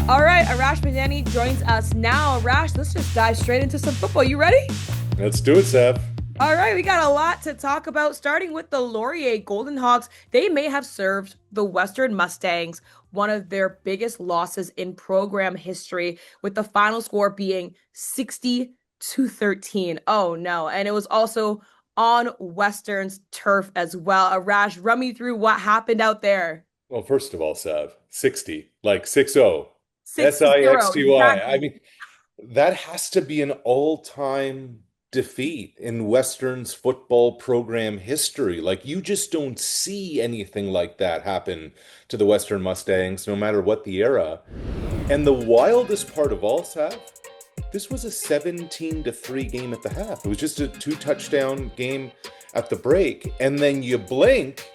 All right, Arash Madani joins us now. Arash, let's just dive straight into some football. You ready? Let's do it, Seth. All right, we got a lot to talk about, starting with the Laurier Golden Hawks. They may have served the Western Mustangs one of their biggest losses in program history, with the final score being 60-13. Oh no. And it was also on Western's turf as well. Arash, run me through what happened out there. Well, first of all, Sev, 60, like 60, 6-0, Sixty. I exactly. mean, that has to be an all-time defeat in Western's football program history. Like, you just don't see anything like that happen to the Western Mustangs, no matter what the era. And the wildest part of all, Sev, this was a 17-3 game at the half. It was just a two-touchdown game at the break. And then you blink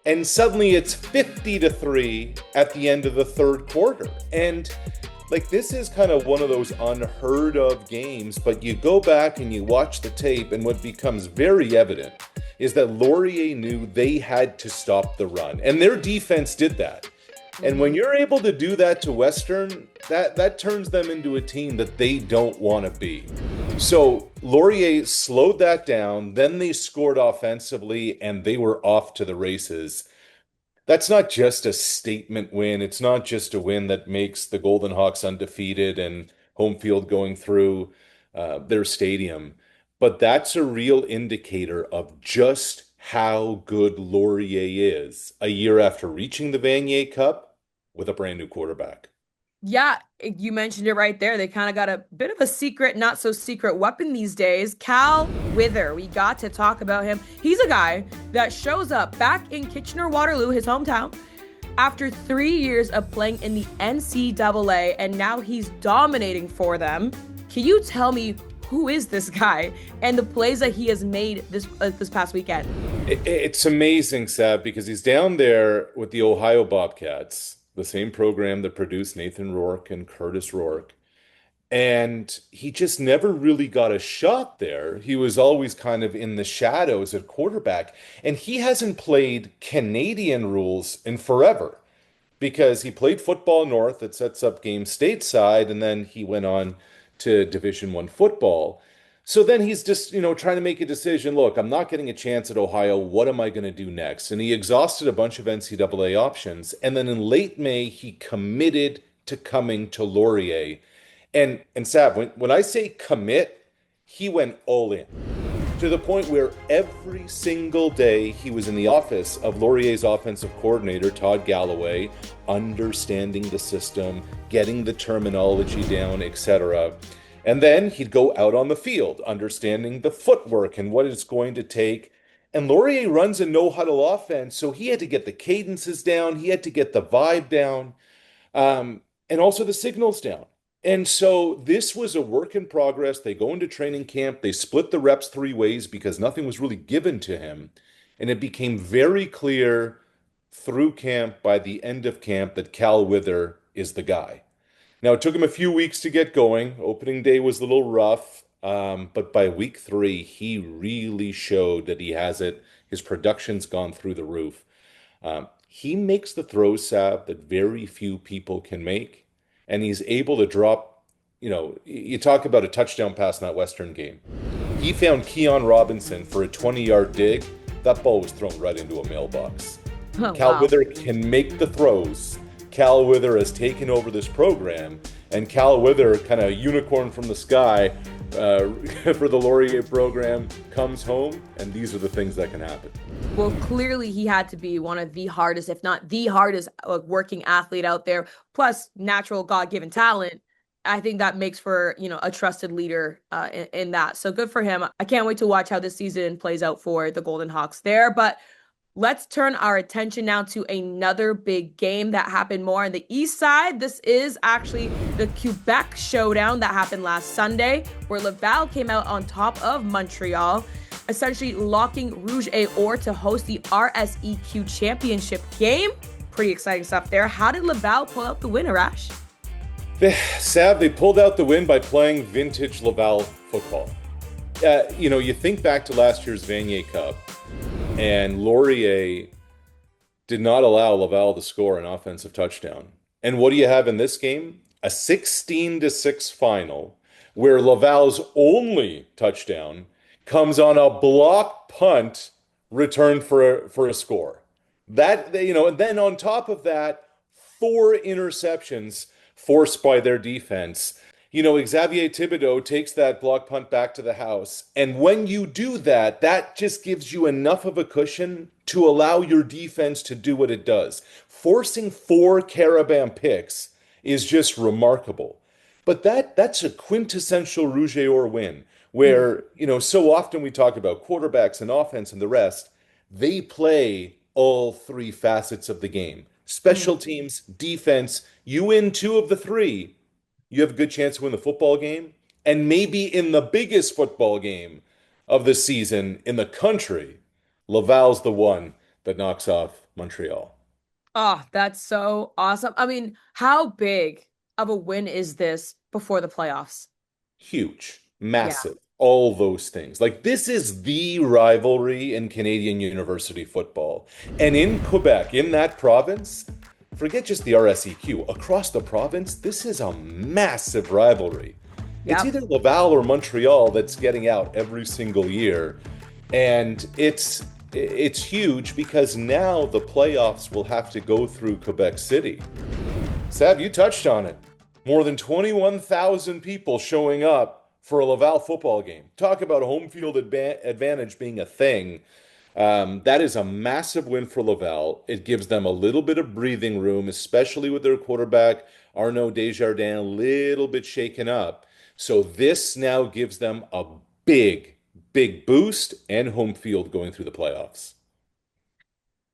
and suddenly it's 50-3 at the end of the third quarter. And like, this is kind of one of those unheard of games, but you go back and you watch the tape, and what becomes very evident is that Laurier knew they had to stop the run, and their defense did that. And when Mhm. you're able to do that to Western, that turns them into a team that they don't want to be. So Laurier slowed that down, then they scored offensively, and they were off to the races. That's not just a statement win. It's not just a win that makes the Golden Hawks undefeated and home field going through their stadium, but that's a real indicator of just how good Laurier is a year after reaching the Vanier Cup with a brand new quarterback. Yeah, you mentioned it right there. They kind of got a bit of a secret, not so secret weapon these days. Cal Wither, we got to talk about him. He's a guy that shows up back in Kitchener-Waterloo, his hometown, after 3 years of playing in the NCAA, and now he's dominating for them. Can you tell me who is this guy and the plays that he has made this past weekend? It's amazing, Sab, because he's down there with the Ohio Bobcats, the same program that produced Nathan Rourke and Curtis Rourke. And he just never really got a shot there. He was always kind of in the shadows at quarterback. And he hasn't played Canadian rules in forever because he played football north that sets up games stateside, and then he went on to Division 1 football. So then he's just, trying to make a decision. Look, I'm not getting a chance at Ohio. What am I going to do next? And he exhausted a bunch of NCAA options. And then in late May, he committed to coming to Laurier. And Sav, when I say commit, he went all in to the point where every single day he was in the office of Laurier's offensive coordinator, Todd Galloway, understanding the system, getting the terminology down, etc. And then he'd go out on the field, understanding the footwork and what it's going to take. And Laurier runs a no-huddle offense, so he had to get the cadences down, he had to get the vibe down, and also the signals down. And so this was a work in progress. They go into training camp, they split the reps three ways because nothing was really given to him. And it became very clear through camp, by the end of camp, that Cal Wither is the guy. Now, it took him a few weeks to get going. Opening day was a little rough, but by week 3, he really showed that he has it. His production's gone through the roof. He makes the throws, Sab, that very few people can make, and he's able to drop. You talk about a touchdown pass in that Western game. He found Keon Robinson for a 20-yard dig. That ball was thrown right into a mailbox. Oh, Cal wow. Wither can make the throws. Cal Wither has taken over this program, and Cal Wither, kind of unicorn from the sky, for the Laurier program, comes home, and these are the things that can happen. Well, clearly he had to be one of the hardest, if not the hardest, working athlete out there. Plus, natural God-given talent. I think that makes for, a trusted leader in that. So good for him. I can't wait to watch how this season plays out for the Golden Hawks there. But let's turn our attention now to another big game that happened more on the east side. This is actually the Quebec showdown that happened last Sunday, where Laval came out on top of Montreal, essentially locking Rouge et Or to host the RSEQ championship game. Pretty exciting stuff there. How did Laval pull out the win, Arash? They pulled out the win by playing vintage Laval football. You think back to last year's Vanier Cup, and Laurier did not allow Laval to score an offensive touchdown. And what do you have in this game? a 16-6 final where Laval's only touchdown comes on a block punt returned for a score. And then on top of that, four interceptions forced by their defense. Xavier Thibodeau takes that block punt back to the house. And when you do that, that just gives you enough of a cushion to allow your defense to do what it does. Forcing four Carabin picks is just remarkable. But that's a quintessential Rouge et Or win, Mm, where, so often we talk about quarterbacks and offense and the rest. They play all three facets of the game. mm. Special teams, defense, you win two of the three, you have a good chance to win the football game. And maybe in the biggest football game of the season in the country, Laval's the one that knocks off Montreal. Oh, that's so awesome. I mean, how big of a win is this before the playoffs? Huge, Yeah. massive, all those things. Like, this is the rivalry in Canadian university football. And in Quebec, in that province, forget just the RSEQ, across the province, this is a massive rivalry. It's Yep. either Laval or Montreal that's getting out every single year. And it's huge because now the playoffs will have to go through Quebec City. Sav, you touched on it. More than 21,000 people showing up for a Laval football game. Talk about home field advantage being a thing. That is a massive win for Laval. It gives them a little bit of breathing room, especially with their quarterback, Arnaud Desjardins, a little bit shaken up. So this now gives them a big, big boost and home field going through the playoffs.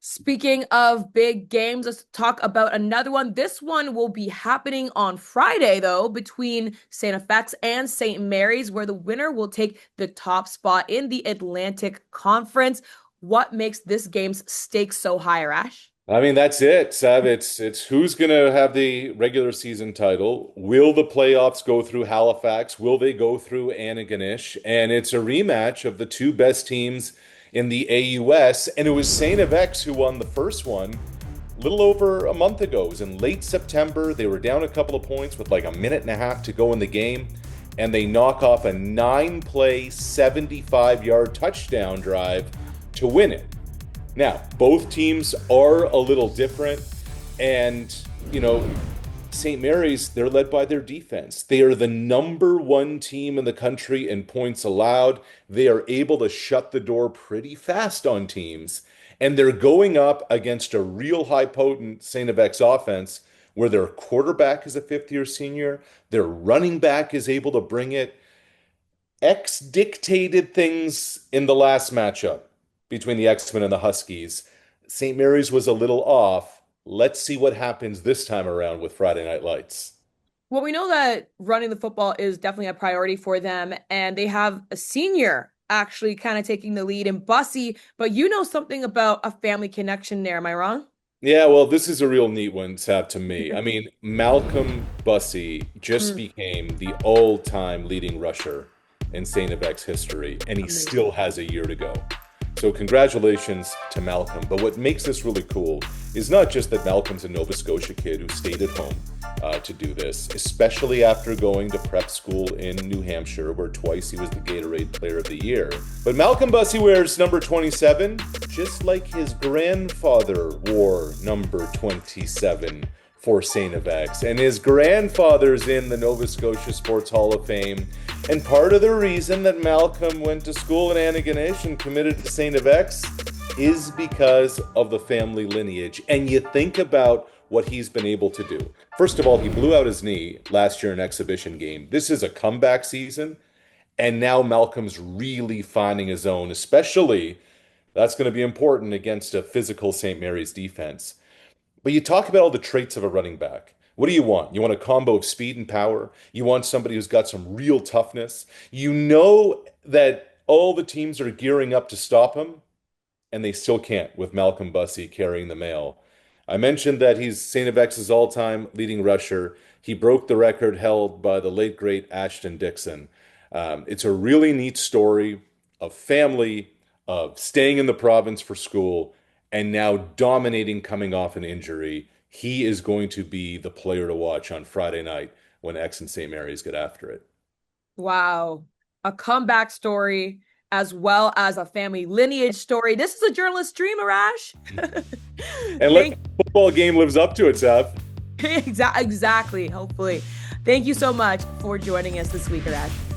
Speaking of big games, let's talk about another one. This one will be happening on Friday, though, between St. FX and St. Mary's, where the winner will take the top spot in the Atlantic Conference. What makes this game's stakes so high, Arash? I mean, that's it, Sav. It's who's going to have the regular season title. Will the playoffs go through Halifax? Will they go through Antigonish? And it's a rematch of the two best teams in the AUS. And it was Saint FX who won the first one a little over a month ago. It was in late September. They were down a couple of points with like a minute and a half to go in the game. And they knock off a 9-play, 75-yard touchdown drive to win it. Now, both teams are a little different. And, St. Mary's, they're led by their defense. They are the number one team in the country in points allowed. They are able to shut the door pretty fast on teams. And they're going up against a real high potent St. FX offense where their quarterback is a fifth-year senior. Their running back is able to bring it. X dictated things in the last matchup between the X-Men and the Huskies. St. Mary's was a little off. Let's see what happens this time around with Friday Night Lights. Well, we know that running the football is definitely a priority for them, and they have a senior actually kind of taking the lead in Bussy, but you know something about a family connection there, am I wrong? Yeah, well, this is a real neat one, Sav, to me. I mean, Malcolm Bussey just Mm, became the all-time leading rusher in St. FX history, and he amazing. still has a year to go. So congratulations to Malcolm. But what makes this really cool is not just that Malcolm's a Nova Scotia kid who stayed at home to do this, especially after going to prep school in New Hampshire, where twice he was the Gatorade Player of the Year. But Malcolm Bussey wears number 27, just like his grandfather wore number 27 for St. FX. And his grandfather's in the Nova Scotia Sports Hall of Fame. And part of the reason that Malcolm went to school in Antigonish and committed to St. FX is because of the family lineage. And you think about what he's been able to do. First of all, he blew out his knee last year in an exhibition game. This is a comeback season. And now Malcolm's really finding his own, especially that's going to be important against a physical St. Mary's defense. But you talk about all the traits of a running back. What do you want? You want a combo of speed and power. You want somebody who's got some real toughness. You know that all the teams are gearing up to stop him, and they still can't with Malcolm Bussey carrying the mail. I mentioned that he's St. FX's all-time leading rusher. He broke the record held by the late, great Ashton Dixon. It's a really neat story of family, of staying in the province for school, and now dominating coming off an injury. He is going to be the player to watch on Friday night when X and St. Mary's get after it. Wow. A comeback story as well as a family lineage story. This is a journalist dream, Arash. And look, Thank the football game lives up to it, Seth. exactly. Hopefully. Thank you so much for joining us this week, Arash.